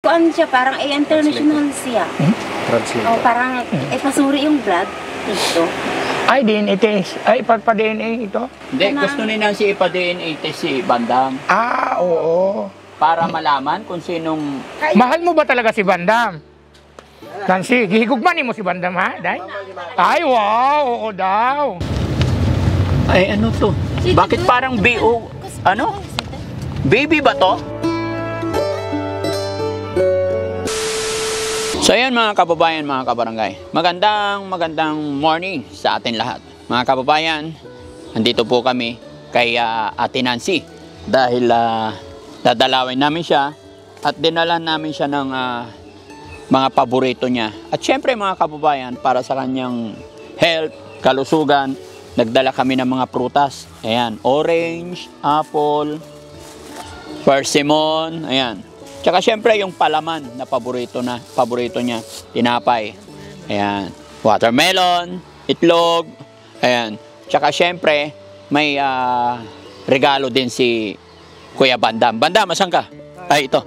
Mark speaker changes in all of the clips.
Speaker 1: Kuan siya, parang international siya.
Speaker 2: Translator.
Speaker 1: O, parang pasuri yung blood dito.
Speaker 3: Ay, DNA test. Ay, pagpa-DNA ito?
Speaker 4: Hindi, gusto ni Nancy ipa-DNA test si Bandam
Speaker 3: Ah, oo.
Speaker 4: para malaman kung sinong...
Speaker 3: Mahal mo ba talaga si Bandam? Nancy, gihigugmanin mo si Bandam, ha? Day? Ay, wow, oo daw.
Speaker 4: Ay, ano to? Bakit parang BO... Ano? Baby ba to? So ayan mga kababayan, mga kabarangay. Magandang morning sa atin lahat. Mga kababayan, andito po kami kay Ate Nancy. Dahil dadalawin namin siya at dinalan namin siya ng mga paborito niya. At syempre mga kababayan, para sa kanyang health, kalusugan, nagdala kami ng mga prutas. Ayan, orange, apple, persimmon, ayan. Tsaka syempre yung palaman na paborito niya, tinapay. Ayan, watermelon, itlog, ayan. Tsaka syempre may regalo din si Kuya Bandam. Bandam, asan ka? Ay, ito.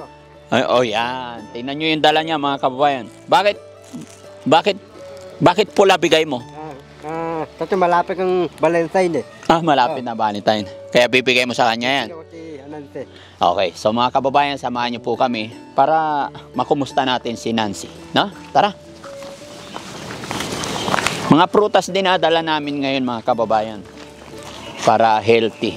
Speaker 4: Ay, oh, yan. Tingnan nyo yung dala niya, mga kababayan. Bakit pula bigay mo?
Speaker 2: Kasi malapit ang Valentine eh.
Speaker 4: Malapit na Valentine. Kaya bibigay mo sa kanya yan. Okay, so mga kababayan, samahan niyo po kami para makumusta natin si Nancy. No? Tara. Mga prutas din dala namin ngayon mga kababayan para healthy.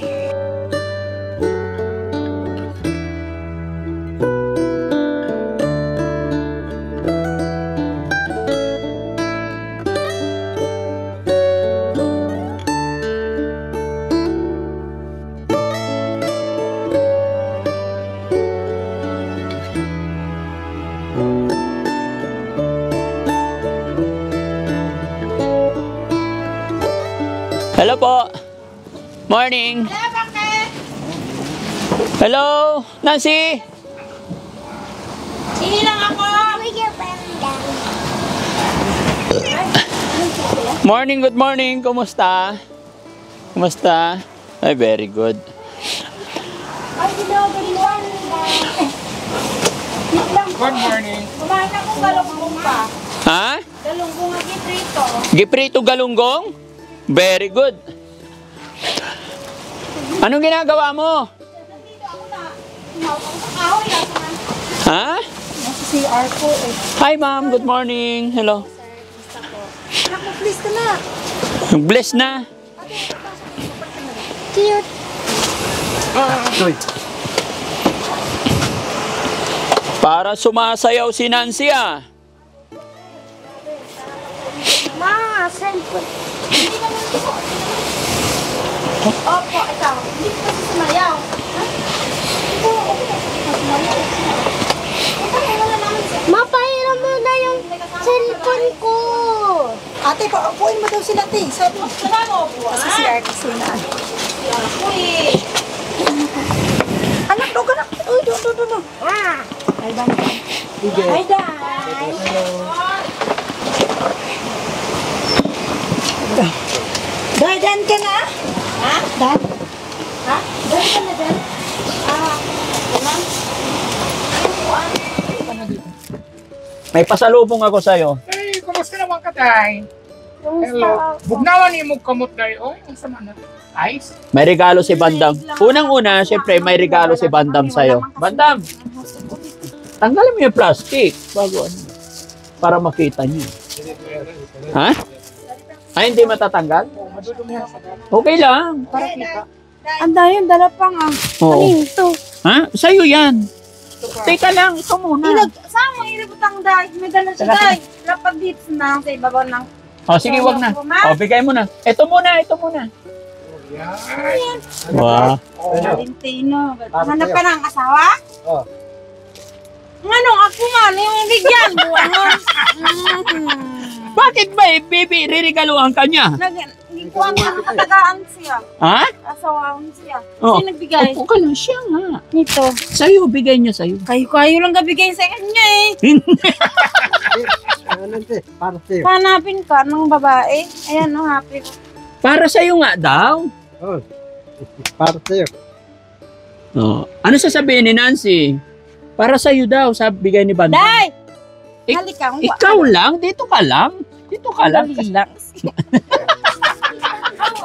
Speaker 4: Hello po. Morning. Hello, Nancy.
Speaker 1: Sini lang ako.
Speaker 4: Morning, good morning. Kumusta? Kumusta? Ay, very good.
Speaker 3: Good morning.
Speaker 1: Kumain akong galunggong pa.
Speaker 4: Ha?
Speaker 1: Galunggong na giprito.
Speaker 4: Giprito galunggong? Very good. Anong ginagawa mo?
Speaker 1: Dito ako na. Kahoy lang naman.
Speaker 4: Ha?
Speaker 1: Nasa CR ko eh.
Speaker 4: Hi ma'am, good morning. Hello.
Speaker 1: Naku, please ka na.
Speaker 4: Bless na.
Speaker 1: Cute.
Speaker 4: Para sumasayaw si Nancy
Speaker 1: Ma, cellphone. Hindi naman ito. Opo, ikaw. Hindi ko kasi sumayaw. Ha? Ito, okay na. Sumayaw. Wala naman siya.
Speaker 5: Mapahiram mo na yung cellphone ko.
Speaker 6: Ate, paupuin mo daw sila, te. Sabi mo.
Speaker 1: Wala mo po,
Speaker 6: Kasi
Speaker 1: ha?
Speaker 6: si Arte sila.
Speaker 1: Uy.
Speaker 6: Anak, daw ka na. Uy, do.
Speaker 1: Hi, Dan. Hi, Dan.
Speaker 6: Dan ka na?
Speaker 1: Ha?
Speaker 6: Dan?
Speaker 1: Ha? Dan ka na, Dan? Ma'am?
Speaker 4: May pasalubong ako sa'yo.
Speaker 3: Ay, kumusta naman ka, Day? Hello. Bugnawan ni mo kamot, Day. Oy, ang sama na. Ice?
Speaker 4: May regalo si Bandam. Unang-una, syempre may regalo si Bandam sa'yo. Bandam! Tanggalin mo yung plastic bago ano. Para makita niyo. Ha? Ay, hindi matatanggal? Okay lang. Para kita.
Speaker 1: Anda yun, dala pa nga.
Speaker 4: Oo.
Speaker 1: Ito.
Speaker 4: Ha? Sa'yo yan. Teka lang, ito muna.
Speaker 1: Sama, ilibutang dahil. May dala siya dahil. Lapag dito na sa ibabaw ng...
Speaker 4: O, sige, wag na. O, bigay mo na. Ito muna. Wow.
Speaker 1: Valentino. Hanap ka ng asawa?
Speaker 2: Oo.
Speaker 1: Ano, ako nga, yung bigyan. Buwan.
Speaker 4: Bakit ba baby, ririgaluhan ka niya?
Speaker 1: Nagkuhan ko ng katagaan siya.
Speaker 4: Ha?
Speaker 1: Asawahan siya.
Speaker 4: Oh.
Speaker 1: Sino nagbigay?
Speaker 4: Opo ka lang siya nga.
Speaker 1: Nito.
Speaker 4: Sa'yo, bigay niya sa'yo.
Speaker 1: Kayo lang gabigay sa kanya eh.
Speaker 2: Ano te? Para sa'yo.
Speaker 1: Hanapin ka ng babae. Ayan, no, happy.
Speaker 4: Para sa'yo nga daw.
Speaker 2: Oh. Para sa'yo.
Speaker 4: Oh. Ano sasabihin ni Nancy? Para sa'yo daw, sabi bigay ni Bandam.
Speaker 6: Day!
Speaker 4: Ik-
Speaker 6: Halika.
Speaker 4: Ikaw lang? Dito ka lang? Dito ka lang?
Speaker 6: Dali lang.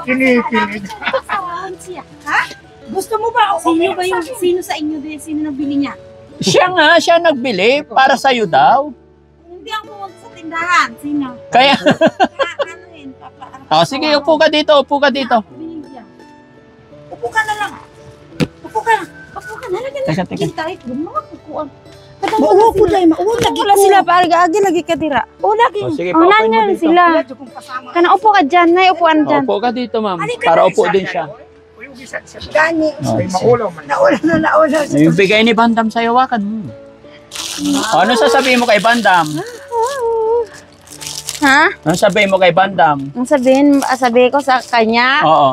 Speaker 3: Kinikilig.
Speaker 1: Kasawahan siya.
Speaker 6: Gusto mo ba?
Speaker 1: Sino ba yung, sino sa inyo din, sino nagbili niya?
Speaker 4: Siya nagbili. Para sa'yo daw.
Speaker 1: Hindi ako pumunta sa tindahan. Sino?
Speaker 4: Kaya,
Speaker 1: Ano yun, papa?
Speaker 4: sige, upo ka dito.
Speaker 1: Binigyan.
Speaker 6: Upo ka na lang. Upo ka na.
Speaker 1: Opo ka, nalagyan
Speaker 4: Teka,
Speaker 1: na.
Speaker 4: teka.
Speaker 1: Hintay, gumawa ko kuwan.
Speaker 6: Mauwa ko dahil. Mauwa lagi
Speaker 1: Wala
Speaker 6: ko.
Speaker 1: sila, pare lagi ka dira. O lagi.
Speaker 4: sige,
Speaker 1: O
Speaker 4: paupuin mo
Speaker 1: nanyan
Speaker 4: dito.
Speaker 1: sila.
Speaker 6: Wala kong kasama.
Speaker 1: Kana upo ka dyan, nay upuan dyan.
Speaker 4: Upo ka dito, ma'am. Para upo din siya.
Speaker 6: Gani.
Speaker 3: May maulaw man.
Speaker 6: Nauna.
Speaker 4: Yung bigay ni Bandam sa'yo, wakan mo. Ano sasabihin mo kay Bandam?
Speaker 1: Ha?
Speaker 4: Ano sabihin mo kay Bandam?
Speaker 1: Ang sabihin ko sa kanya,
Speaker 4: Oo.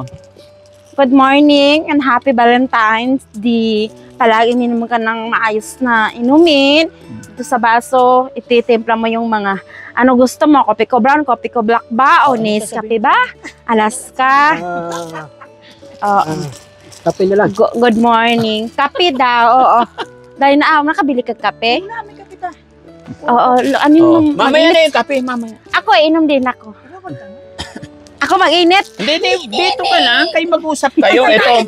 Speaker 1: good morning and happy Valentine's Day. Palagi ininom ka ng maayos na inumin. Ito sa baso, ititimpla mo yung mga ano gusto mo. Kopi ko brown, kopi ko black ba? O Nescafe ba? Alaska. Oo.
Speaker 2: Kape na lang.
Speaker 1: Good morning. Kape daw, oo. Dahil nakabili ka kape?
Speaker 6: Namin kapita.
Speaker 1: Oo, ano yung...
Speaker 4: Mamaya na yung kape, mamaya.
Speaker 1: Ako, inom din ako. Ako mag-init.
Speaker 4: Hindi, dito ka lang. Kayo mag-usap kayo. Ito,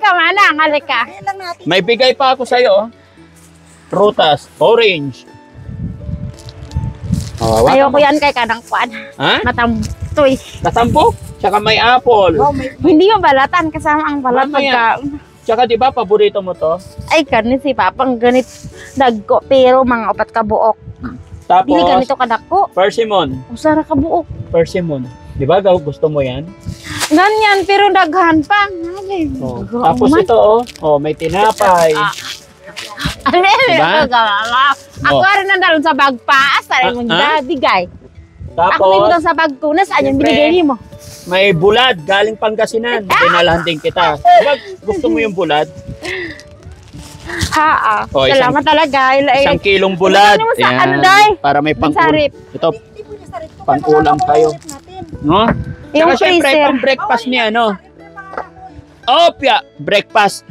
Speaker 1: Manang, halika.
Speaker 6: Kaya lang natin.
Speaker 4: may bigay pa ako sa'yo. Prutas, orange.
Speaker 1: Ayoko yan kay kanang kwan.
Speaker 4: Ha?
Speaker 1: Matamtoy.
Speaker 4: Kasampo? Tsaka may apple.
Speaker 6: Wow, may
Speaker 1: Hindi yung balatan, kasama ang balat
Speaker 4: Mamaya.
Speaker 1: pagka...
Speaker 4: Tsaka di ba paborito mo to?
Speaker 1: Ay, ganit si Papang, ganit dagko, pero mga upat ka buok. Dili
Speaker 4: Tapos,
Speaker 1: ganito kadako.
Speaker 4: persimmon.
Speaker 1: Usara ka buok.
Speaker 4: Persimmon. Di ba gusto mo yan?
Speaker 1: Ganyan, pero daghan pa. Ay,
Speaker 4: Oh.
Speaker 1: gawa
Speaker 4: Tapos
Speaker 1: man.
Speaker 4: ito, may tinapay.
Speaker 1: Ano
Speaker 4: Diba?
Speaker 1: Ako
Speaker 4: Oh.
Speaker 1: rin nandalon sa bag pa. Asa rin mo bigay. Ako may
Speaker 4: Tapos,
Speaker 1: butang sa bag ko. Nasaan yung
Speaker 4: Siyempre,
Speaker 1: binigay mo?
Speaker 4: may bulad galing Pangasinan. Pinalhanding kita. Diba gusto mo yung bulad?
Speaker 1: Ha,
Speaker 4: Oh,
Speaker 1: salamat talaga.
Speaker 4: Isang kilong bulad.
Speaker 1: Ano mo sa
Speaker 4: Ayan.
Speaker 1: ano, Day?
Speaker 4: Para may pangkulam.
Speaker 1: Sarip.
Speaker 4: Ito,
Speaker 6: hindi po niya sa rito.
Speaker 4: Pang-ulam kayo. no?
Speaker 1: Yung
Speaker 4: Saka syempre,
Speaker 1: freezer.
Speaker 4: pang-breakfast ni ano. Opya, breakfast.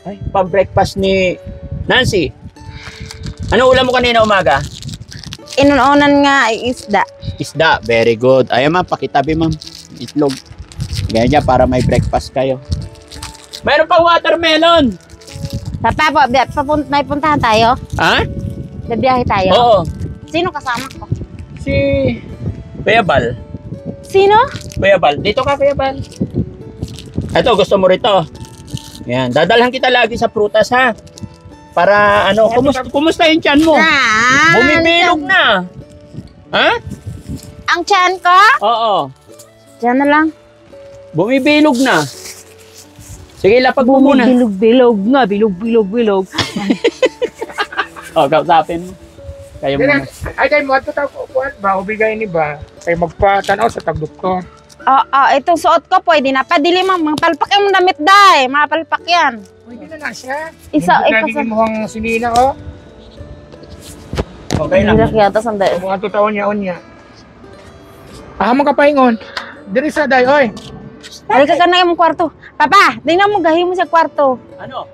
Speaker 4: Ay, pang-breakfast ni Nancy. Ano ulam mo kanina umaga?
Speaker 1: Inuunan nga ay isda.
Speaker 4: Isda, very good. Ayan ma'am, pakitabi ma'am. Itlog. Ganyan para may breakfast kayo. Mayroon pang watermelon.
Speaker 1: Papa, may puntahan tayo?
Speaker 4: Ha?
Speaker 1: Babiyahe tayo?
Speaker 4: Oo.
Speaker 1: Sino kasama ko?
Speaker 4: Si Kuya Bal.
Speaker 1: Sino?
Speaker 4: Kuya Bal. Dito ka, Kuya Bal. Ito, gusto mo rito. Yan. Dadalhan kita lagi sa prutas, ha? Para, ano, kumusta yung tiyan mo? Bumibilog na. Ha?
Speaker 1: Ang tiyan ko?
Speaker 4: Oo.
Speaker 1: Diyan na lang.
Speaker 4: Bumibilog na. Sige, lapag mo muna.
Speaker 1: Bilog nga. Bilog.
Speaker 4: O, kausapin mo. Kayo muna.
Speaker 3: Ay, kayo mo, ito kuwan ba? O bigay ni ba? Kayo magpatanaw sa tagdoktor.
Speaker 1: Oo, itong suot ko pwede na. Padili mga palpak yung damit day. Mga palpak yan.
Speaker 3: Pwede na lang siya.
Speaker 1: Isa,
Speaker 3: Hindi
Speaker 1: ito sa...
Speaker 3: nagiging mukhang sinina, oh.
Speaker 4: Okay lang.
Speaker 1: Hindi yata sandali.
Speaker 3: Mukhang tutaon niya. Magkapahingon. Diri sa day, oy.
Speaker 1: Halika ka na yung kwarto. Papa, tingnan mo, gahi mo sa kwarto.
Speaker 4: Ano?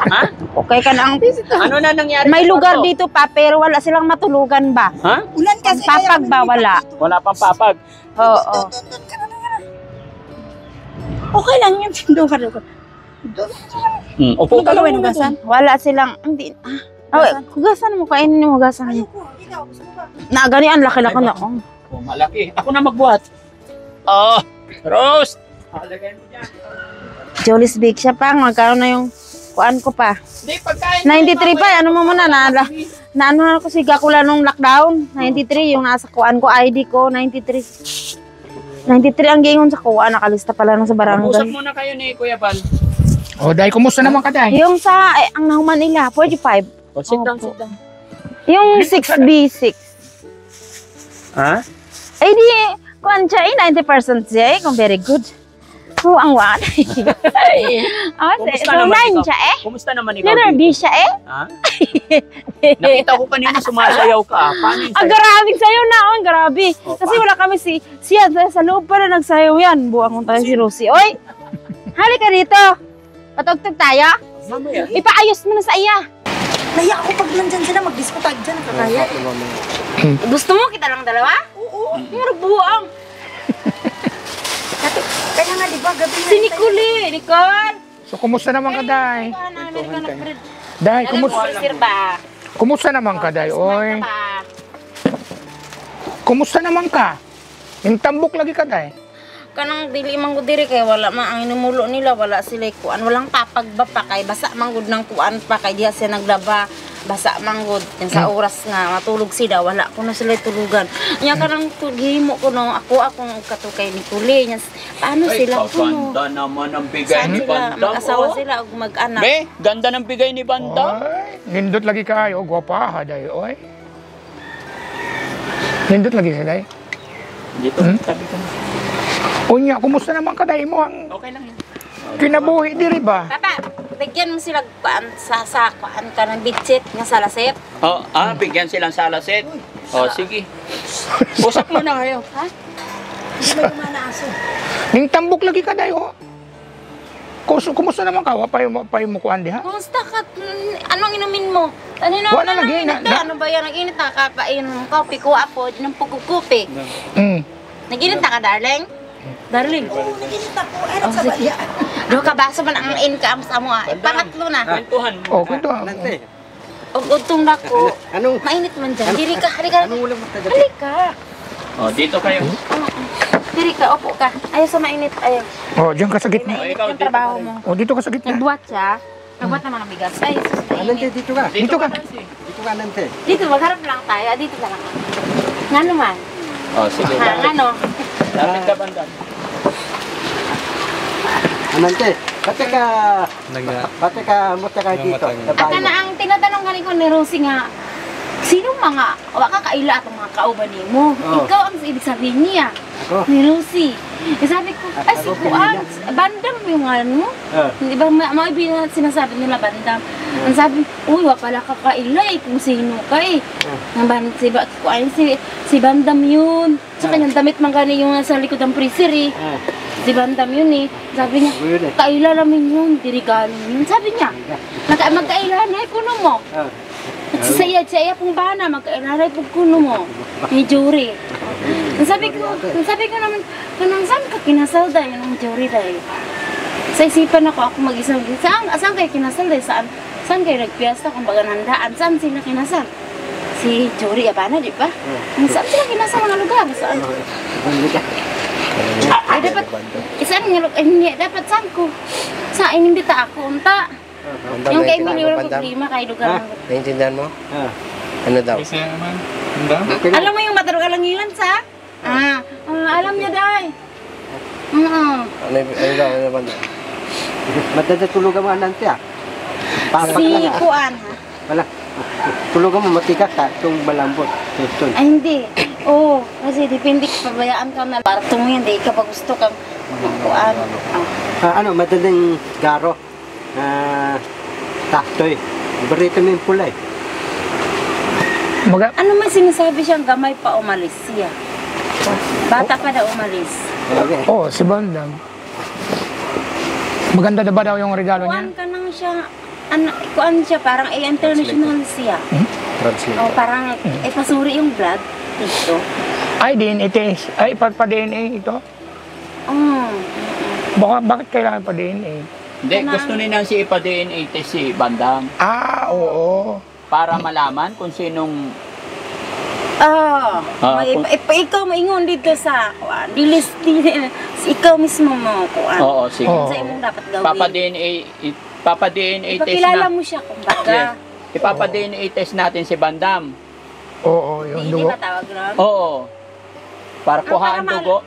Speaker 4: Ha?
Speaker 1: Okay ka na ang...
Speaker 4: Ano na nangyari?
Speaker 1: May
Speaker 4: sa
Speaker 1: lugar
Speaker 4: kwarto?
Speaker 1: dito pa, pero wala silang matulugan ba?
Speaker 4: Ha?
Speaker 6: Ulan kasi.
Speaker 1: Papag ba? Wala.
Speaker 4: Wala pang papag.
Speaker 1: Oo.
Speaker 6: Okay lang yun. Doon ka.
Speaker 4: Upo
Speaker 6: Ano
Speaker 4: ka lang
Speaker 6: gagawin?
Speaker 4: muna
Speaker 6: Hugasan?
Speaker 1: Wala silang... Hindi... Hugasan mo, kainin mo, hugasan mo.
Speaker 6: Ayoko. Ikaw. Gusto mo ba?
Speaker 1: Nagani, ang laki-laki na. Oh.
Speaker 4: Oh, malaki. Ako na magbuhat. Oh, roast. Lagay mo dyan.
Speaker 1: Jolly's Bake siya pa. Magkaroon na yung kuan ko pa.
Speaker 4: Hindi, pagkain.
Speaker 1: 93 pa. Ano mo muna na ano ako si Gakula nung lockdown. 93 yung nasa kuan ko. ID ko, 93. 93 ang gingon sa kuan. Nakalista pala nung sa
Speaker 4: Mag-usap
Speaker 1: barangay.
Speaker 4: muna kayo ni Kuya Bal.
Speaker 3: O, day, kumusta naman ka, day?
Speaker 1: Yung sa, ang nahuman nila, 45.
Speaker 4: Oh, sit down,
Speaker 1: Opo.
Speaker 4: sit down.
Speaker 1: Yung 6B6.
Speaker 4: Ha?
Speaker 1: Ay di, kuan siya eh, 90% siya eh, kung very good. Oh, ang wan.
Speaker 4: Kumusta
Speaker 1: So,
Speaker 4: naman
Speaker 1: 9
Speaker 4: ikaw?
Speaker 1: siya eh.
Speaker 4: Kumusta naman ikaw?
Speaker 1: Letter B
Speaker 4: dito?
Speaker 1: siya eh.
Speaker 4: Ha? Nakita ko kanina sumasayaw ka. Paano yung
Speaker 1: Ang
Speaker 4: sayaw?
Speaker 1: grabing sayo na, ang grabe.
Speaker 4: Oh,
Speaker 1: Kasi wala kami siya sa loob pa na nagsayaw yan. Buwang kong tayo si Rosie. Oy, halika dito. Patugtog tayo.
Speaker 4: Mamaya.
Speaker 1: Ipaayos mo na sa iya.
Speaker 6: Naiyak ako pag nandyan sila, mag-diskotag dyan, kakaya.
Speaker 1: Gusto mo kita lang dalawa?
Speaker 6: Oo.
Speaker 1: Yung buang.
Speaker 6: Kaya nga, di ba, gabi na.
Speaker 1: Si Nicole.
Speaker 3: So, kumusta naman ka, Day? Day,
Speaker 1: Alam mo, sir ba?
Speaker 3: kumusta naman ka, Day? Oy,
Speaker 1: Pa.
Speaker 3: kumusta naman ka? Yung tambok lagi ka, Day.
Speaker 1: Kanang dili man gud diri kay wala man ang inumulo nila, wala sila kuan, walang papagba pa kay basa man gud ng kuan pa kay diha siya naglaba, basa man gud yan sa oras nga matulog sila, wala ko na sila tulugan. Nya kanang gihimo ko no akong katukay ni Tuli nya paano sila kuno?
Speaker 4: Ganda naman ang bigay
Speaker 1: Saan
Speaker 4: ni
Speaker 1: sila
Speaker 4: Bandam.
Speaker 1: mag-asawa
Speaker 4: oh.
Speaker 1: sila ug mag-anak.
Speaker 4: Be, ganda ng bigay ni Bandam.
Speaker 3: Oy, nindot lagi kayo, gwapa ha, Day. Oy. Nindot lagi ka, Day.
Speaker 4: Dito, tabi ka.
Speaker 3: Unya, kumusta naman ka, Day mo? Ang
Speaker 4: Okay lang yan.
Speaker 3: kinabuhi diri ba?
Speaker 1: Papa, bigyan mo sila kuan sa kuan ka ng bitsit nga salasip.
Speaker 4: Oh, bigyan silang salaset. Oh, sige. Usap mo na kayo.
Speaker 1: Ha?
Speaker 6: Hindi mo yung aso.
Speaker 3: Ning tambok lagi ka, Day. Oh. Kumusta naman ka? Pa yung mukuan diha?
Speaker 1: Kumusta ka? Anong inumin mo?
Speaker 3: Wala na, lagi,
Speaker 1: Ano ba yan? Nag-init na kapainom kopi ko apo ng pugukupi. Nag-init na ka, darling? Darling.
Speaker 6: Oo, naginit ako. Ano sa balya?
Speaker 1: Do ka baso man ang income sa mo ah. Pangatlo na.
Speaker 4: Kwentuhan mo.
Speaker 3: Oh, kunto.
Speaker 2: Nante.
Speaker 1: Og utong dako.
Speaker 2: Anong?
Speaker 1: Mainit man dyan. Diri ka, halika.
Speaker 2: Anong ulam mo tayo?
Speaker 1: Halika.
Speaker 4: Oh, dito kayo.
Speaker 1: Diri ka, upo ka. Ayaw sa mainit. Ayaw.
Speaker 3: Oh, diyan ka sa gitna.
Speaker 1: Mainit
Speaker 4: ikaw,
Speaker 1: yung
Speaker 4: dito
Speaker 1: trabaho mo.
Speaker 3: Oh, dito ka sa gitna.
Speaker 1: Nagbuhat siya. Nagbuhat naman ang bigas. Ay, sus,
Speaker 2: Nante,
Speaker 1: mainit.
Speaker 2: dito ka.
Speaker 3: Dito ka.
Speaker 2: Dito ka, Nante.
Speaker 1: Dito, magharap lang tayo. Dito na lang. Nga naman.
Speaker 4: Oh, sige.
Speaker 1: Ha, nga no.
Speaker 4: Lapit ka, Bandam.
Speaker 2: Nante, pati ka mo ka dito. Sa bahay
Speaker 1: Kana
Speaker 2: mo.
Speaker 1: ang tinatanong galing ko ni Rosie nga, sino mga, waka kaila atong mga kauban mo?
Speaker 2: Oh.
Speaker 1: Ikaw ang ibig sabihin niya.
Speaker 2: Ako?
Speaker 1: Ni Rosie. Eh, sabi ko, ay si
Speaker 2: Ako,
Speaker 1: Kuan,
Speaker 2: pinili.
Speaker 1: bandam yung ano?
Speaker 2: Ah.
Speaker 1: Di ba, mga sinasabi nila bandam. Ang sabi, uy, wa pala ka kaila eh, kung sino ka eh. Ang Kuan, si bandam yun. Sa kanyang damit man gani yung sa likod ng freezer eh. Si bandam yun eh. Sabi niya,
Speaker 2: Yun eh.
Speaker 1: kaila namin yun, dirigalo yun. Sabi niya, magkaila na, kuno mo. Nagsisayad siya pong bana, magkaila pong kuno mo. Ni Jory. Sabi ko naman, kanang saan ka kinasal dahil ng Jory dahil? Sa isipan ako mag-isang, saan kayo kinasal dahil? Saan kayo nagpiyasta kung baga nandaan? Saan sila kinasal? Si Jory Abana, di ba? Saan sila kinasal mga lugar? Saan? Ay, dapat, isang nga lugar, hindi, dapat saan ko? Saan, hindi ta ako, unta. Yung kay Emily, walang problema, kay lugar.
Speaker 2: Naintindihan mo? Ano daw?
Speaker 1: Alam mo yung matarog alangilan sa? Alam niya, Day.
Speaker 2: Ano daw? Ano ba daw? Madadatulogan mo, Nante ah. Papak
Speaker 1: Si
Speaker 2: lang ah.
Speaker 1: Kuan, ha?
Speaker 2: Wala. Tulugan mo, matikas ka. Itong malambot. Ito.
Speaker 1: Ay, hindi. Oo, kasi depende pabayaan ka na. Para tumuyan, di ka pa gusto kang Kuan.
Speaker 2: Ano, madaling garo. Taktoy. Barito mo yung pula eh.
Speaker 1: Ano man sinasabi siyang gamay pa umalis siya? Bata pa na umalis.
Speaker 2: Talaga eh.
Speaker 3: Oh, si Bandam. Maganda na ba daw yung regalo niya?
Speaker 1: Kuan ka nang siya, kuan siya, parang international siya.
Speaker 2: Translate.
Speaker 1: O parang pasuri yung blood dito.
Speaker 3: Ay, DNA test. Ay, pa-DNA ito. Bakit kailangan pa DNA?
Speaker 4: Hindi, gusto ni Nancy ipa-DNA test si Bandam
Speaker 3: Oo.
Speaker 4: para malaman kung sinong
Speaker 1: Ikaw maingon dito sa kuan. Ikaw mismo mo kuan.
Speaker 4: Oo, sige.
Speaker 3: Oo.
Speaker 1: Sa imong dapat gawin.
Speaker 4: Papa-DNA test
Speaker 1: Ipakilala
Speaker 4: na.
Speaker 1: mo siya kung baka.
Speaker 4: Yes. Ipapa-DNA test natin si Bandam.
Speaker 3: Oo, yung
Speaker 1: Hindi
Speaker 3: dugo.
Speaker 1: ba tawag nun?
Speaker 4: Oo. Para kuhaan dugo.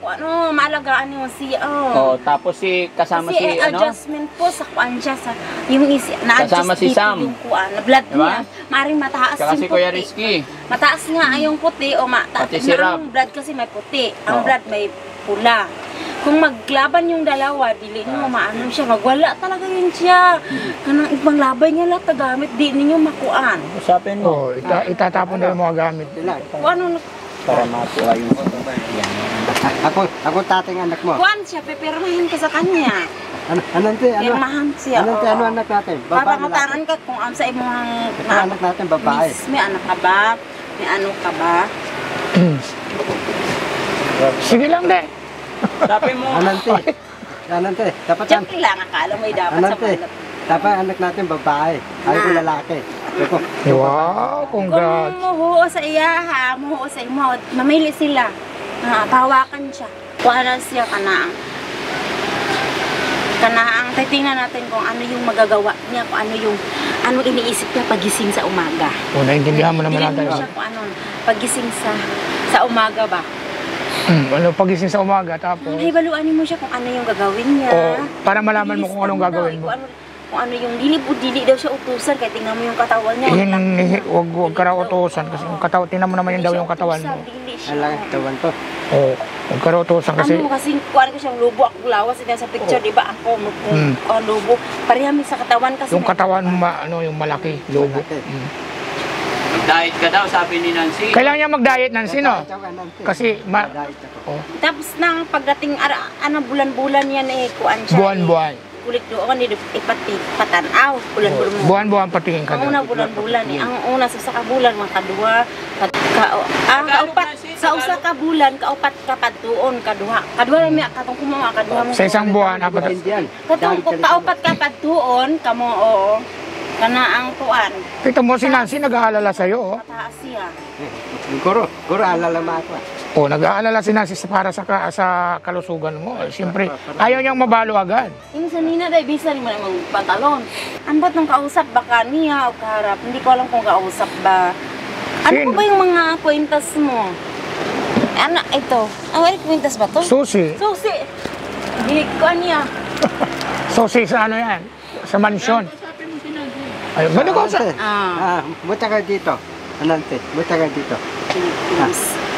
Speaker 1: Maalagaan niyo siya.
Speaker 4: Oo, tapos kasama
Speaker 1: Kasi
Speaker 4: si ano?
Speaker 1: adjustment po sa kuan siya sa yung
Speaker 4: Kasama
Speaker 1: na-adjust
Speaker 4: si
Speaker 1: dito
Speaker 4: Sam.
Speaker 1: yung kuan. Blood
Speaker 4: Diba?
Speaker 1: niya, maring mataas
Speaker 4: Saka si
Speaker 1: yung
Speaker 4: Kuya
Speaker 1: puti.
Speaker 4: Rizky.
Speaker 1: Mataas nga yung puti o
Speaker 4: Pati si Rab.
Speaker 1: ang blood kasi may puti, ang
Speaker 4: Oo.
Speaker 1: blood may pula. Kung maglaban yung dalawa, dili nyo maano siya, magwala talaga yun siya. Kanang ibang labay niya lang tagamit, di ninyo makuan.
Speaker 4: Usapin mo.
Speaker 3: Oo, itatapon na yung mga gamit.
Speaker 2: Sila.
Speaker 1: Kung ano,
Speaker 4: Para makuha yung
Speaker 2: Ako tating anak mo.
Speaker 1: kuan siya, pepirmahin ka sa kanya.
Speaker 2: Anante, ano?
Speaker 1: Pirmahan siya.
Speaker 2: Anante, ano anak natin? Babae, lalaki.
Speaker 1: Papangutangan ka kung sa imong
Speaker 2: Ano anak natin, babae?
Speaker 1: miss, may anak ka ba? May ano ka ba?
Speaker 3: Sige lang, de.
Speaker 4: Sabi mo,
Speaker 2: Anante, dapat
Speaker 1: Siyempre lang, akala mo dapat sa
Speaker 2: Anante,
Speaker 1: mga
Speaker 2: dapat anak natin babae. Ayaw ko lalaki.
Speaker 3: Wow, congrats.
Speaker 1: Kung muhuo sa iya ha, muhuo sa imo, mamili sila. Pahawakan siya. Kuha na siya kanaang. Kanaang, titingnan natin kung ano yung magagawa niya, kung ano yung iniisip niya pagising sa umaga.
Speaker 3: O, naintindihan mo naman
Speaker 1: Tingnan
Speaker 3: natin.
Speaker 1: mo siya kung ano, pagising sa umaga ba.
Speaker 3: Ano, pagising sa umaga, tapos...
Speaker 1: Hibaluanin mo siya kung ano yung gagawin niya.
Speaker 3: O, para malaman mo kung anong gagawin mo.
Speaker 1: Kung ano yung dili daw siya utusan, kaya tingnan mo yung katawan niya.
Speaker 3: Huwag ka raw utusan kasi yung katawan, tingnan mo naman yung daw yung katawan mo.
Speaker 2: Ang laki katawan ko.
Speaker 3: Oo, huwag ka raw utusan kasi...
Speaker 1: Ano kasi, kuhaan ko siyang lubo, ako lawas, ito sa picture, di ba? Ako, lubo. Parehami sa katawan kasi.
Speaker 3: Yung katawan mo, yung malaki, lobo.
Speaker 4: mag-diet ka daw, sabi ni Nancy.
Speaker 3: Kailangan niya mag-diet, Nancy, no? Kasi,
Speaker 1: Tapos nang pagdating, bulan-bulan yan eh, kuhaan siya.
Speaker 3: buwan-buwan.
Speaker 1: Kulit doon, ipati, patanaw, bulan-bulan mo.
Speaker 3: Buwan-buwan patingin ka
Speaker 1: Ang una bulan-bulan eh. Ang una sa ka bulan mga kadua. Kaupat sa usa ka bulan kaupat ka padtuon kaduha. Kaduha mi katong kumawa kaduha mo.
Speaker 3: Sa isang buwan apat.
Speaker 1: Katong kaupat ka padtuon kamo oo. Kana ang tuan.
Speaker 3: Kita mo si Nancy nag-aalala sa iyo, oh.
Speaker 1: Mataas siya.
Speaker 2: Guro alala mo ako.
Speaker 3: Oh, nag-aalala si Nancy para sa kalusugan mo. Siyempre, ayaw niyang mabalo agad.
Speaker 1: Yung sanina dai bisan mo na magpantalon. Ambot nung kausap baka niya o kaharap. Hindi ko alam kung kausap ba. Ano ba yung mga kwintas mo? Ano, ito. Ang kwintas ba to?
Speaker 3: Susi.
Speaker 1: Susi. Hindi ko niya.
Speaker 3: Susi sa ano yan? Sa mansyon. Ayun, gano'n ko sa...
Speaker 2: Buta ka dito. Anante, buta ka dito.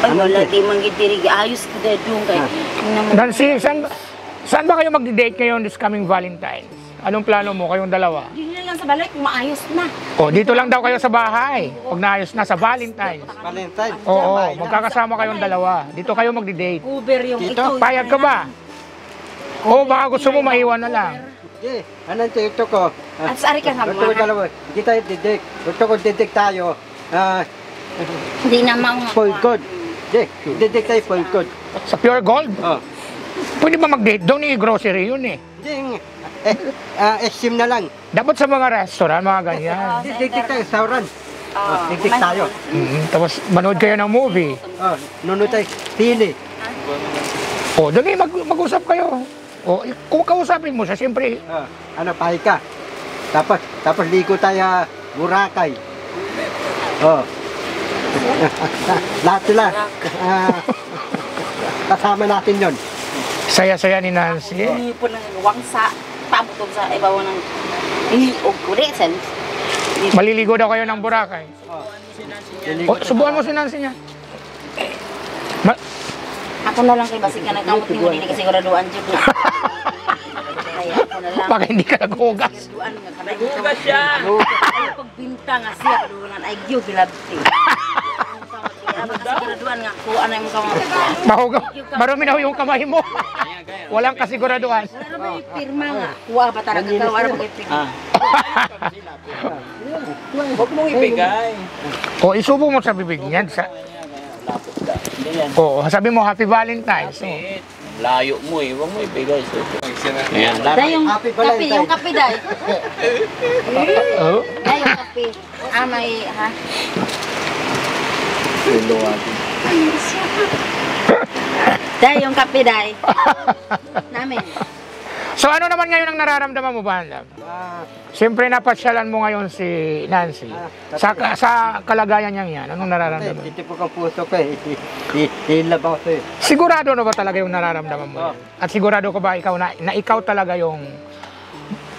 Speaker 1: Ay, wala di manggitirig. Ayos ko dahil yung kay.
Speaker 3: Nancy, saan ba kayo mag-date ngayon this coming Valentine's? Anong plano mo kayong dalawa?
Speaker 1: Hindi na lang sa balay kung maayos na.
Speaker 3: Oh, dito lang daw kayo sa bahay. Pag naayos na sa Valentine's.
Speaker 2: Valentine.
Speaker 3: Oo, magkakasama kayong dalawa. Dito kayo mag-date.
Speaker 1: Uber yung ito.
Speaker 3: Payag ka ba? Oo, baka gusto mo maiwan na lang.
Speaker 2: Di, anante, ito ko.
Speaker 1: At sari ka nga
Speaker 2: Ito ko dalawa. Hindi tayo didik. Ito ko didik tayo.
Speaker 1: Hindi na mga.
Speaker 2: Full good. Di, didik tayo full good.
Speaker 3: Sa Pure Gold?
Speaker 2: Oh.
Speaker 3: Pwede ba mag-date? Doon grocery yun eh.
Speaker 2: Di, sim na lang.
Speaker 3: Dapat sa mga restaurant, mga ganyan.
Speaker 2: Didik tayo, sauran. Didik tayo.
Speaker 3: Tapos manood kayo ng movie.
Speaker 2: Nunod tayo, pili.
Speaker 3: O, dali, mag-usap kayo. O, kung kausapin mo siya, siyempre,
Speaker 2: Pahay ka. Tapos ligo tayo, Boracay. Lahat sila. Kasama natin yon.
Speaker 3: saya-saya ni Nancy.
Speaker 1: Hindi po nang wangsa. Pamutog sa ibawa ng iliog ko rin.
Speaker 3: Maliligo daw kayo ng Boracay. O, subukan mo si Nancy niya.
Speaker 1: Ako na lang kay basig ka nagkamot mo. Hindi kasi siguraduan dyan. Kaya ako na lang.
Speaker 3: Baka hindi ka naghugas.
Speaker 4: Naghugas siya.
Speaker 1: Ay, pagbinta nga siya. Kadulan ay giyo bilabti. Siguraduan nga. Kung ano yung kamot.
Speaker 3: Marumi na yung kamay mo. Walang kasiguraduan.
Speaker 1: Ano ba yung pirma nga? Kuha ba talaga ka? Ano ba yung pirma?
Speaker 4: Huwag mong ibigay.
Speaker 3: O, isubo mo sa bibig niyan. Oo, sabi mo, Happy Valentine's.
Speaker 4: Layo mo eh, huwag mo ibigay. Ayan,
Speaker 1: Day yung kape, yung kape day.
Speaker 3: Oh.
Speaker 1: Day yung kape. May, ha? Day yung kape day. Namin.
Speaker 3: So ano naman ngayon ang nararamdaman mo, Bandam? Siyempre napasyalan mo ngayon si Nancy. Sa kalagayan niya yan, anong nararamdaman?
Speaker 2: Titipok ang puso ko eh. Ilabaw ko eh.
Speaker 3: Sigurado na ba talaga yung nararamdaman mo yan? At sigurado ka ba ikaw na ikaw talaga yung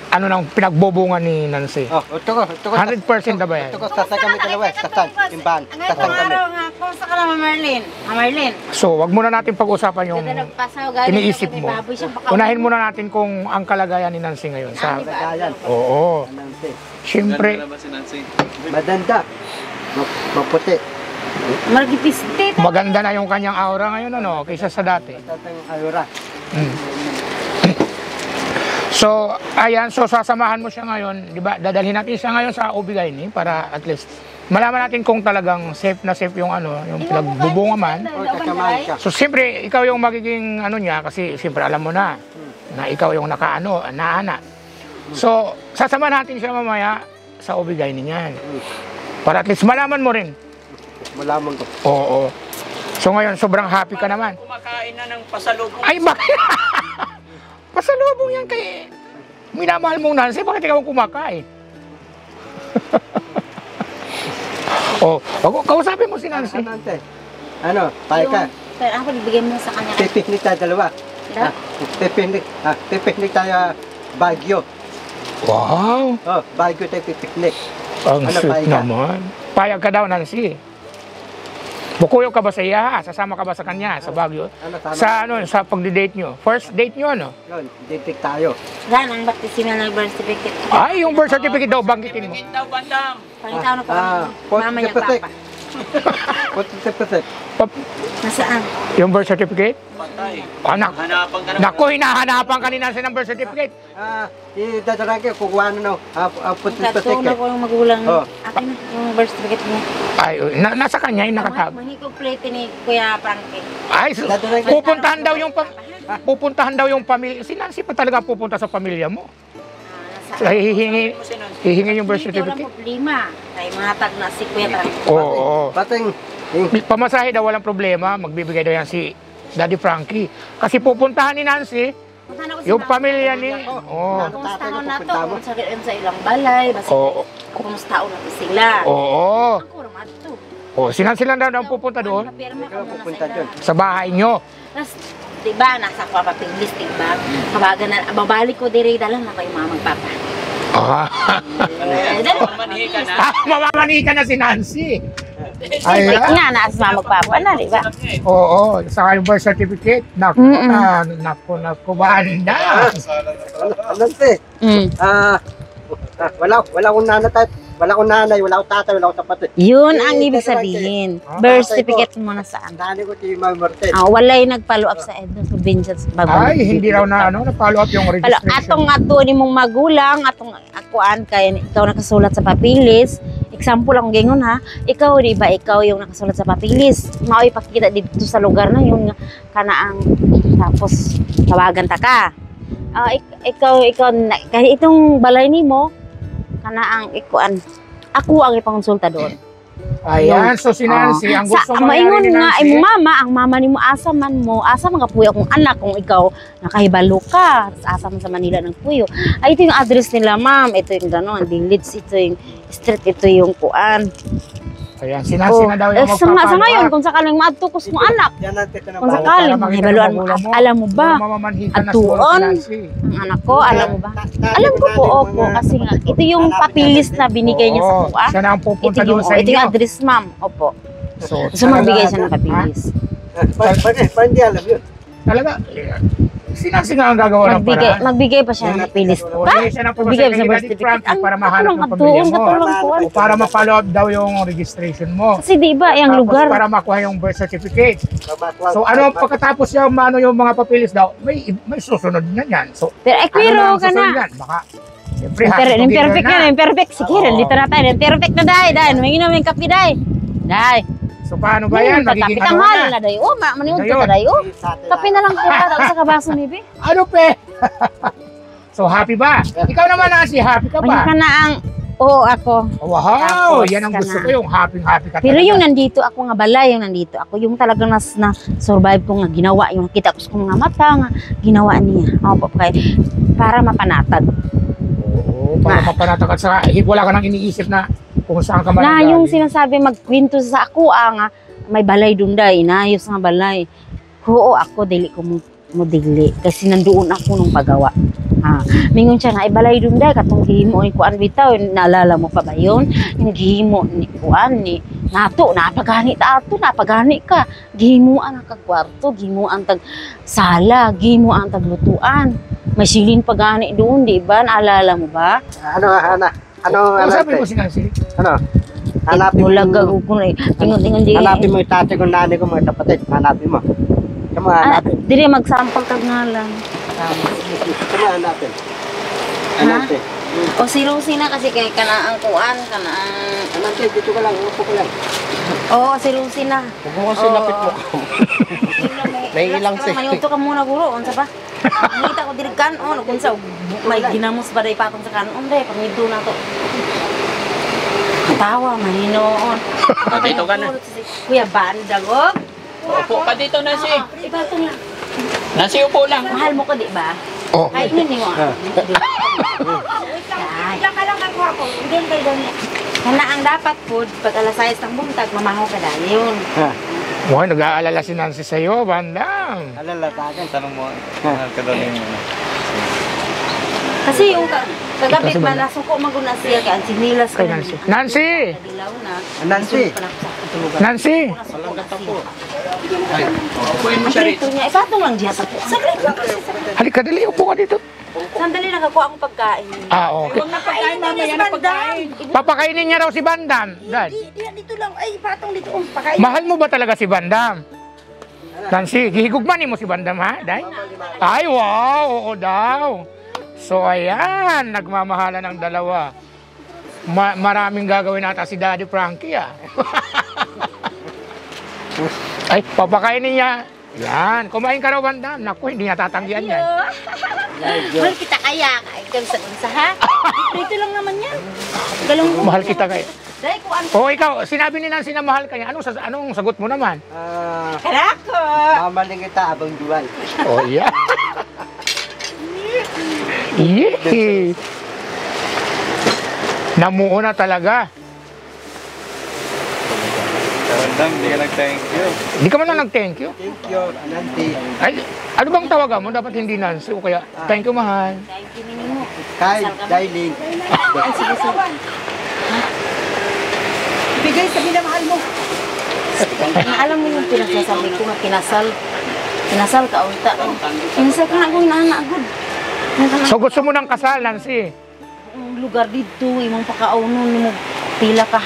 Speaker 3: ano nang pinagbubungan ni Nancy?
Speaker 2: Ito ko.
Speaker 3: 100% na ba yan?
Speaker 2: Ito ko, sasay kami dalawa. Sasay, simbahan. Sasay kami.
Speaker 1: Kumusta ka naman, Marlene? Marlene.
Speaker 3: So, wag muna natin pag-usapan yung iniisip mo. Unahin muna natin kung ang kalagayan ni Nancy ngayon.
Speaker 2: Kalagayan.
Speaker 3: Oo. Siyempre.
Speaker 2: Madanda. Maputi.
Speaker 1: Margipistit.
Speaker 3: Maganda na yung kanyang aura ngayon, ano, kaysa sa dati.
Speaker 2: Tatang ayura.
Speaker 3: So, ayan, so sasamahan mo siya ngayon, di ba? Dadalhin natin siya ngayon sa Obigaini para at least malaman natin kung talagang safe na safe yung ano, yung pinagbubunga man.
Speaker 2: O, kasamahan ka.
Speaker 3: So, siyempre, ikaw yung magiging ano niya kasi siyempre alam mo na ikaw yung nakaano, naana. So, sasamahan natin siya mamaya sa Obigaini niyan. Para at least malaman mo rin.
Speaker 2: Malaman ko.
Speaker 3: Oo. So, ngayon, sobrang happy ka naman.
Speaker 4: Kumakain na ng pasalubong.
Speaker 3: Ay, bakit? Pasalubong yan kay minamahal mong Nancy, bakit ikaw ang kumakain? Kausapin mo si Nancy.
Speaker 2: Ano, pay ka.
Speaker 1: Pero ako, bibigyan mo sa kanya.
Speaker 2: Pipiknik tayo dalawa.
Speaker 1: Da?
Speaker 2: Pipiknik tayo Baguio.
Speaker 3: Wow!
Speaker 2: Oh, Baguio tayo pipiknik.
Speaker 3: Ang
Speaker 2: Ano,
Speaker 3: sweet
Speaker 2: payag ka?
Speaker 3: naman. Payag ka daw, Nancy. Bukuyo ka ba sa iya? Sasama ka ba sa kanya sa Baguio?
Speaker 2: Ano, tama?
Speaker 3: Sa pagdi-date nyo? First date nyo, ano?
Speaker 2: Yun, ditik tayo.
Speaker 1: Dan, ang baptismal ng birth certificate.
Speaker 3: Ay, yung birth certificate daw, banggitin mo.
Speaker 4: Daw, bandam.
Speaker 1: Pangitaw na po. Mama niya,
Speaker 2: Puti-puti.
Speaker 1: papa.
Speaker 2: Puti-puti.
Speaker 1: Nasaan?
Speaker 3: Yung birth certificate?
Speaker 4: Patay.
Speaker 3: Anak.
Speaker 4: Hanapan ka na.
Speaker 3: Naku, hinahanapan ka ni Nancy ng birth certificate.
Speaker 2: Idadala ko, kukuha na no. Puti-puti
Speaker 1: Katulong
Speaker 2: ka.
Speaker 1: na ko yung magulang.
Speaker 2: Oh.
Speaker 1: Akin na yung birth certificate niya.
Speaker 3: Ay, nasa kanya, yung nakatago.
Speaker 1: Mahigog plate ni Kuya Frankie.
Speaker 3: Ay, pupuntahan daw yung pupuntahan daw yung pamilya. Si Nancy pa talaga pupunta sa pamilya mo. Hihingi yung birth
Speaker 1: Hindi
Speaker 3: certificate.
Speaker 1: walang problema. Kaya matag na si Kuya Frankie.
Speaker 3: Oo.
Speaker 2: Bating,
Speaker 3: Pamasahe daw walang problema, magbibigay daw yan si Daddy Frankie. Kasi pupuntahan ni Nancy,
Speaker 1: Puntahan ako sa
Speaker 3: yung
Speaker 1: mga
Speaker 3: pamilya ni... Oo.
Speaker 1: Kumustaon na to, kung sakit sa ilang balay, basta
Speaker 3: Oo.
Speaker 1: kumustaon na to sila.
Speaker 3: Oo.
Speaker 1: Ako naman to.
Speaker 3: Oo, si Nancy lang daw pupunta doon
Speaker 2: ikaw pupunta dyan.
Speaker 3: sa bahay nyo.
Speaker 1: Tapos, diba, nasa papapilis, diba? Kabaga na, babalik ko dire, dala na kayo mga magpapa.
Speaker 3: Ah.
Speaker 1: Dala,
Speaker 4: Manhi ka na.
Speaker 3: Mamamani ka na si Nancy.
Speaker 1: Ay,
Speaker 3: Ay,
Speaker 1: nga, naas mga magpapa na, diba?
Speaker 3: oo, saka yung birth certificate. Naku, naku, banda.
Speaker 2: Ano te?
Speaker 1: Mm.
Speaker 2: Wala akong nanay, wala akong nanay, wala akong tatay, wala akong kapatid.
Speaker 1: Yun ang ibig sabihin. Birth certificate mo na saan?
Speaker 2: Nanay ko si Ma'am Martin.
Speaker 1: Walay nagpalo up sa Edna Provincial sa
Speaker 3: Ay, hindi raw na na-follow up yung
Speaker 1: Palo,
Speaker 3: registration.
Speaker 1: atong ato ni mong magulang, atong akuan kay ikaw nakasulat sa papilis. Example lang gingon ha. Ikaw di ba ikaw yung nakasulat sa papilis? Mao'y pakita dito sa lugar na yung kanaang tapos tawagan ta ka. Ikaw kahit itong balay nimo kanaang ikuan. Ako ang ipangonsulta doon.
Speaker 3: Ayan, so si Nancy, ang gusto
Speaker 1: sa
Speaker 3: mangyari
Speaker 1: maingon
Speaker 3: ni
Speaker 1: nga
Speaker 3: Nancy,
Speaker 1: ang mama nimo asa mga puyo akong anak kung ikaw nakahibalo ka, asa man sa Manila ng puyo. Ay ito yung address nila, ma'am. Ito yung gano'n, Dilids, ito yung street, ito yung kuan.
Speaker 3: ayan, si Nancy na daw yung
Speaker 1: sa ngayon, kung sakaling maadtukos mo anak,
Speaker 2: Yan natin ito na
Speaker 1: kung
Speaker 2: bago.
Speaker 1: sakaling
Speaker 3: Para makita
Speaker 1: mahibaluan
Speaker 3: ng
Speaker 1: mo,
Speaker 3: magulang mo.
Speaker 1: alam mo ba,
Speaker 3: mamamanhikan na
Speaker 1: Atuon.
Speaker 3: siguro si Nancy.
Speaker 1: ang anak ko, alam mo ba? Alam ko po, opo, kasi nga, ito yung papilis na binigay niya sa
Speaker 3: Oo,
Speaker 1: kuha.
Speaker 3: siya na ang pupunta
Speaker 1: Ito yung,
Speaker 3: doon sa
Speaker 1: ito yung
Speaker 3: inyo.
Speaker 1: address, ma'am. Opo.
Speaker 3: So,
Speaker 1: So, magbigay siya ng papilis.
Speaker 2: Paano hindi alam yun?
Speaker 3: talaga, si Nancy nga ang gagawa ng paraan.
Speaker 1: Magbigay pa siya ng papilis.
Speaker 3: O,
Speaker 1: Pa?
Speaker 3: bigay siya ng
Speaker 1: Magbigay
Speaker 3: pumasaya
Speaker 1: sa
Speaker 3: kay
Speaker 1: birth
Speaker 3: Daddy
Speaker 1: certificate.
Speaker 3: Frankie para mahanap ng pamilya
Speaker 1: katulong,
Speaker 3: mo.
Speaker 1: katulong po.
Speaker 3: O para ma-follow up daw yung registration mo.
Speaker 1: Kasi di ba, yung
Speaker 3: Tapos
Speaker 1: lugar,
Speaker 3: para makuha yung birth certificate. So ano pagkatapos yung mga papilis daw, may susunod na yan. So
Speaker 1: pero
Speaker 3: ano na ang
Speaker 1: ka
Speaker 3: susunod
Speaker 1: na.
Speaker 3: yan? Baka siyempre happy
Speaker 1: Imperfect
Speaker 3: together
Speaker 1: na, imperfect. Sige,
Speaker 3: Oo.
Speaker 1: dito na tayo. Imperfect na dahil. May inom yung kape dahil. Dahil.
Speaker 3: So paano ba yan? Magiging ano
Speaker 1: Tanghal
Speaker 3: na?
Speaker 1: na dahil. Oh, maniunto
Speaker 3: Ayun.
Speaker 1: na dahil. Oh, kape na lang po para sa kabaso ni Bi.
Speaker 3: Ano pe? So happy ba? Ikaw naman Nancy, happy ka
Speaker 1: Maging
Speaker 3: ba?
Speaker 1: ka na ang, oo, ako.
Speaker 3: Wow,
Speaker 1: Tapos
Speaker 3: yan ang
Speaker 1: ka
Speaker 3: gusto
Speaker 1: na.
Speaker 3: ko, yung happy ka
Speaker 1: Pero
Speaker 3: talaga.
Speaker 1: yung nandito, ako nga balay, yung nandito. Ako yung talagang na-survive ko nga ginawa. Yung nakita ko sa kong mga mata nga ginawa niya. Opo, kaya para mapanatag.
Speaker 3: Oo, para mapanatag at saka wala ka nang iniisip na kung saan ka
Speaker 1: Na yung
Speaker 3: managaling.
Speaker 1: sinasabi magkwento sa ako, nga may balay doon dahil, inayos nga balay. Oo, ako, dili ko mo dili. Kasi nandoon ako nung pagawa. Mingon siya na, balay doon dahil, katong gihimo ni Kuan bitaw, naalala mo pa ba yun? Yung gihimo ni Kuan, ni Nato, napagani ta ato, napagani ka. Gihimuan ang kagwarto, gihimuan tag sala, gihimuan tag lutuan. May silin pagani doon, di ba? Naalala mo ba?
Speaker 3: Ano sabi mo si Nancy?
Speaker 2: Hanapin mo.
Speaker 1: Mulaga ko na tingon-tingon di.
Speaker 2: Hanapin mo yung tatay ko, nanay ko, mga kapatid. Hanapin mo. Kamu hanapin.
Speaker 1: Dire magsampal tag ngalan.
Speaker 2: Kamu hanapin. Anante.
Speaker 7: O si Lucy na kasi kay kanaang kuan, kanaang...
Speaker 2: Anante, dito ka lang, upo ka lang.
Speaker 7: Oo, si Lucy na.
Speaker 2: Huwag mo kasi lapit mo ka. Naiilang siya.
Speaker 7: Mayuto ka muna guro, unsa ba? Nakita ko diri kanon, unsa may ginamos ba day patong sa kanon, day pangidto na to. Tawa mahinoon.
Speaker 4: Dito ka na.
Speaker 7: Kuya Bandagog.
Speaker 4: Upo ka dito, Nancy.
Speaker 7: Ibatong lang.
Speaker 4: Nancy, upo lang.
Speaker 7: Mahal mo ko di ba?
Speaker 3: Oh.
Speaker 7: Ay, hindi mo.
Speaker 6: Ilang ka lang ako ako.
Speaker 7: Hindi kay doon. Kana ang dapat food pag alas 6 ng buntag mamahaw ka dayon.
Speaker 2: Ha.
Speaker 3: Mukhang nag-aalala si Nancy sa'yo, Bandam.
Speaker 2: Alalatagan.
Speaker 8: Tanong mo,
Speaker 2: Ha.
Speaker 8: kadaling mo na.
Speaker 7: Kasi yung kagabi man nasuko maguna siya kay Antinilas
Speaker 3: Kay Nancy. Nancy!
Speaker 7: Dilaw na.
Speaker 2: Nancy.
Speaker 3: Nancy!
Speaker 4: Upuin mo siya rito.
Speaker 7: Ito niya, ipatong lang diya sa saglit lang kasi.
Speaker 3: Halika, dali. Upo ka dito.
Speaker 7: Sandali nakakuha akong pagkain.
Speaker 3: Ah, okay.
Speaker 6: Pagkain mamaya na pagkain.
Speaker 3: Papakainin niya raw si Bandam. Dad,
Speaker 6: Dito lang. Ay, patong dito. Pakain.
Speaker 3: mahal mo ba talaga si Bandam? Nancy, gihigugmanin mo si Bandam, ha? Day? Ay, wow! Oo daw. So, ayan. Nagmamahala ng dalawa. Maraming gagawin nata si Daddy Frankie, ah. Ay, papakainin niya. Yan. Kumain ka raw, Bandam. Naku, hindi niya tatanggihan yan.
Speaker 7: Mahal kita kaya. Kain ka sa unsa ha? Dito lang naman yan. Galong mo.
Speaker 3: Mahal kita kayo.
Speaker 7: Dahil ko ano.
Speaker 3: O, ikaw, sinabi ni Nancy na mahal ka niya. Anong sagot mo naman?
Speaker 6: Karako.
Speaker 2: Mamaling kita abang duwan.
Speaker 3: Oh, yeah. Yee. Namuo na talaga.
Speaker 8: Karandam, hindi ka nag-thank you.
Speaker 3: Hindi ka man lang nag-thank you.
Speaker 2: Thank you, Anante.
Speaker 3: Ay, ano bang tawagan mo? Dapat hindi Nancy o kaya thank you, mahal.
Speaker 7: Thank you ninyo.
Speaker 2: Kay, Darling.
Speaker 7: Ay, sige, sige.
Speaker 6: Bigay sa minamahal mo.
Speaker 7: Alam mo yung pinagsasabi ko na kinasal. Kinasal ka unta. Kinasal ka na kung inaanagod.
Speaker 3: So gusto mo ng kasal, Nancy?
Speaker 7: Ang lugar dito, imong pakaunon mo pila ka.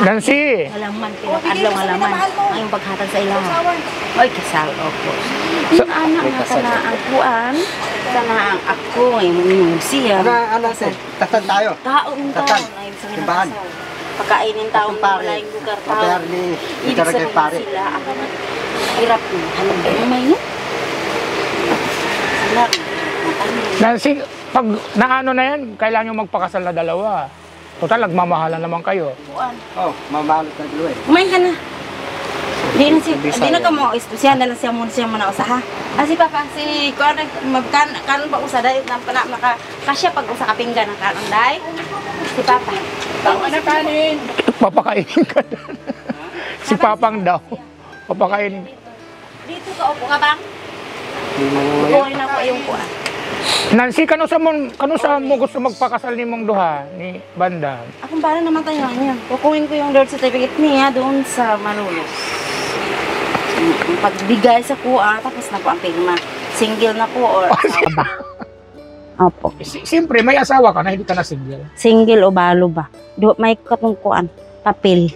Speaker 3: Nancy!
Speaker 7: Halaman, pila ka adlaw halaman. Ngayong paghatag sa ilang. Oy, kasal, opo. Yung anak nga kana ang kuan, kana ang ako, ngayong siya.
Speaker 2: Anante, tatan tayo.
Speaker 7: Taon
Speaker 2: Tatan.
Speaker 7: ay sa
Speaker 2: Simbahan.
Speaker 7: pagkainin taon
Speaker 2: Atong pare.
Speaker 7: wala yung lugar
Speaker 2: Pare
Speaker 7: taon.
Speaker 2: ni
Speaker 7: Ibig
Speaker 2: Itaragay
Speaker 7: sabihin
Speaker 2: pare.
Speaker 7: sila, ako na hirap mo. Hanong may no? Sila,
Speaker 3: Nancy, pag naano na yan, kailangan nyo magpakasal na dalawa. Total, nagmamahalan naman kayo.
Speaker 7: kuan.
Speaker 2: Oh, mamahalot na dalawa eh.
Speaker 7: Kumain ka na. Di na ka mo, siya na lang siya muna usa ha. Si Papa, si kuan, kanon pa usa dahil kasya pag usa ka pinggan ng kanon dahil. Si Papa.
Speaker 3: Papakainin ka na. Si Papang daw. Papakainin.
Speaker 7: Dito ka, upo ka bang? Kukunin ako yung kuan.
Speaker 3: Nancy, kano sa mo gusto magpakasal ni mong duha ni Bandam?
Speaker 7: Akong para naman tayo niya. Kukunin ko yung birth certificate niya doon sa Malolos. Pagbigay sa kuha, tapos na po ang pirma. Single na po or asawa. Opo.
Speaker 3: Siyempre, may asawa ka na, hindi ka na single.
Speaker 7: Single o balo ba? May katungkuan, papel.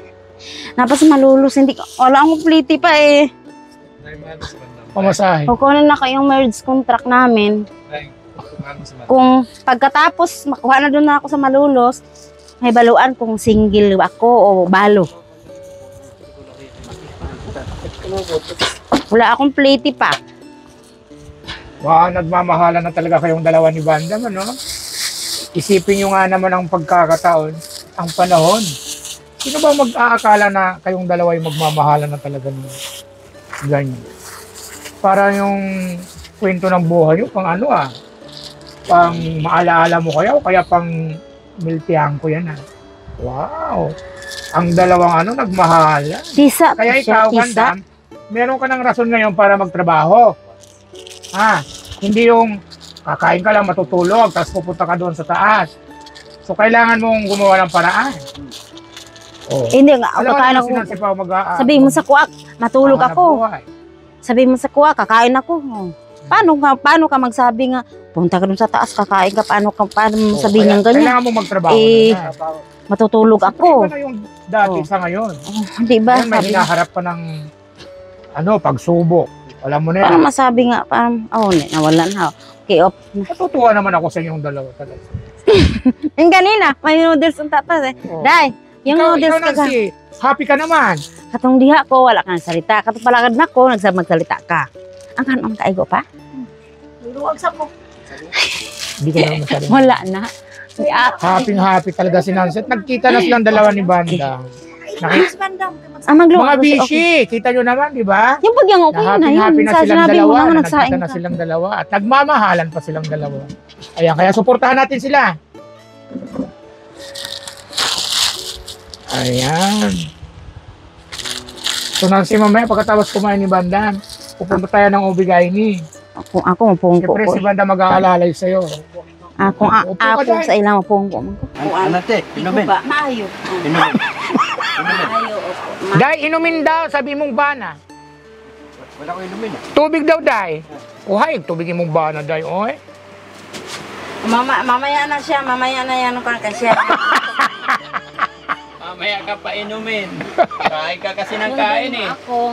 Speaker 7: Tapos Malolos, hindi ko, wala akong pliti pa eh.
Speaker 3: Pamasahe.
Speaker 7: Kukunin na kayong marriage contract namin. Kung pagkatapos, makuha na doon na ako sa Malolos, may baluan kung single ako o balo. Wala akong pliti pa.
Speaker 3: Wow, nagmamahalan na talaga kayong dalawa ni Bandam, ano? Isipin nyo nga naman ang pagkakataon, ang panahon. Sino ba mag-aakala na kayong dalawa yung magmamahalan na talaga ng ganyan? Para yung kwento ng buhay nyo, pang ano pang maalaala mo kaya o kaya pang miltihan ko yan Wow! Ang dalawang nagmahalan.
Speaker 7: Tisa,
Speaker 3: Kaya ikaw, Bandam, meron ka ng rason ngayon para magtrabaho. Hindi yung kakain ka lang, matutulog, tapos pupunta ka doon sa taas. So, kailangan mong gumawa ng paraan. Oh.
Speaker 7: Hindi nga,
Speaker 3: Alam mo
Speaker 7: kakain
Speaker 3: naman
Speaker 7: ako.
Speaker 3: si Nancy Pao
Speaker 7: Sabihin mo sa kuwak, matulog
Speaker 3: hanap
Speaker 7: ako.
Speaker 3: buhay.
Speaker 7: Sabihin mo sa kuwak, kakain ako. Paano ka magsabi nga, punta ka dun sa taas, kakain ka, paano mo sabihin ng ganyan?
Speaker 3: Kailangan mo magtrabaho
Speaker 7: Eh,
Speaker 3: na.
Speaker 7: Matutulog ako.
Speaker 3: Iba na yung dati sa ngayon.
Speaker 7: Di ba?
Speaker 3: Ngayon may hinaharap pa ng pagsubok. Alam mo na
Speaker 7: Paano
Speaker 3: yan.
Speaker 7: masabi nga, nawalan ha. Okay, op.
Speaker 3: Natutuwa naman ako sa inyong dalawa talaga.
Speaker 1: Yung kanina, may noodles ang tatas eh.
Speaker 3: Oh.
Speaker 1: Day, yung
Speaker 3: ikaw,
Speaker 1: noodles
Speaker 3: ikaw Nancy, happy ka naman.
Speaker 1: katong diha ko, wala kang salita. Katong palagad na ko, magsalita ka. Ang kanon kaigo pa?
Speaker 6: Luwag sa ko.
Speaker 3: Hindi ka naman masyadong.
Speaker 1: Wala na. Yeah.
Speaker 3: Happy talaga si Nancy. At nagkita na silang dalawa ni Bandang.
Speaker 6: Mas bandam.
Speaker 1: Magluto
Speaker 3: Mga
Speaker 1: ko si-
Speaker 3: bishi, kita nyo naman, di ba?
Speaker 1: Yung pagyang okay na yun.
Speaker 3: Happy na
Speaker 1: Sa
Speaker 3: silang
Speaker 1: sinabi mo
Speaker 3: dalawa,
Speaker 1: naman,
Speaker 3: na
Speaker 1: nagsaing
Speaker 3: nagkita na
Speaker 1: ka.
Speaker 3: silang dalawa at nagmamahalan pa silang dalawa. Ayan, kaya suportahan natin sila. Ayan. So Nancy, mamaya pagkatapos kumain ni Bandang, pupunta tayo ng Ubigaini.
Speaker 1: Ako mapungko
Speaker 3: Siyempre
Speaker 1: ko.
Speaker 3: si Bandang mag-aalalay sa'yo.
Speaker 1: Ako
Speaker 3: Upo ka dyan.
Speaker 1: sa ilang mapungko.
Speaker 2: Ano te? Inumin.
Speaker 7: Ba, maayo.
Speaker 2: Inumin.
Speaker 7: Maayo, opo.
Speaker 3: Dai, inumin daw, sabi mong bana.
Speaker 2: Wala ko inumin ah.
Speaker 3: Tubig daw, Dai. Uhay, tubig mong bana, Dai. Oy.
Speaker 7: Mamaya na siya, mamaya na yan ko kasi.
Speaker 4: Mamaya ka pa inumin. Kain ka kasi ng kain eh.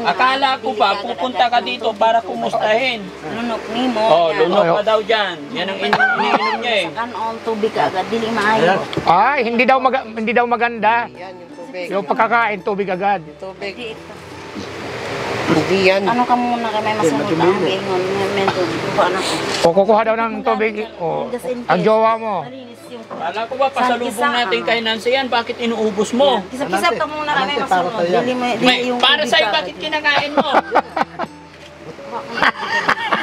Speaker 4: Akala ko pa, pupunta ka dito para kumustahin.
Speaker 7: Lunok ni mo.
Speaker 4: Oh, lunok ka daw dyan. Yan ang iniinom niya eh.
Speaker 7: Sa kanon, tubig agad, dili maayo.
Speaker 3: Ay, hindi daw maganda. Yung pagkakain, tubig agad.
Speaker 7: Ano ka muna kay may masunod ang ingon, may tubo na ko.
Speaker 3: O kukuha daw ng tubig. O, ang jowa mo.
Speaker 7: Malinis yung
Speaker 4: Kala ko ba pasalubong natin kay Nancy yan, bakit inuubos mo?
Speaker 7: Kisap-kisap ka muna kay may masunod. Dili
Speaker 4: May,
Speaker 7: yung
Speaker 4: para
Speaker 7: tubig
Speaker 4: sa'yo,
Speaker 7: agad.
Speaker 4: bakit kinakain mo?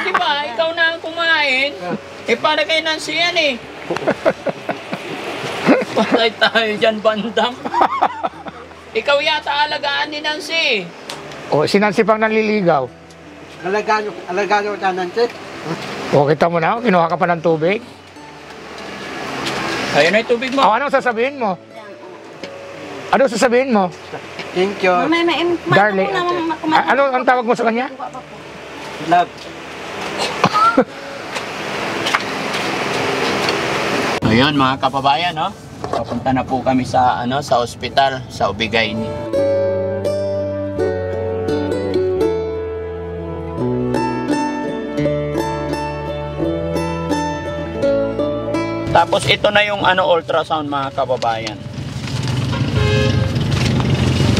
Speaker 4: Di ba, ikaw na ang kumain. Eh, para kay Nancy yan eh. Patay tayo dyan, Bandang. Ikaw yata alagaan ni Nancy.
Speaker 3: O, si Nancy pang nanliligaw.
Speaker 2: Alagaan ko tanan te.
Speaker 3: O, kita mo na, kinuha ka pa ng tubig.
Speaker 4: Ayun na yung tubig mo.
Speaker 3: O, anong sasabihin mo? Ano sasabihin mo?
Speaker 2: Thank you.
Speaker 7: Mamaya,
Speaker 3: Darling. Ano ang tawag mo sa kanya?
Speaker 2: Love.
Speaker 4: Ayun mga kababayan, no? Papunta na po kami sa sa ospital sa Ubigaini. Tapos ito na yung ultrasound mga kababayan.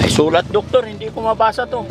Speaker 4: Ay sulat doktor, hindi ko mabasa to.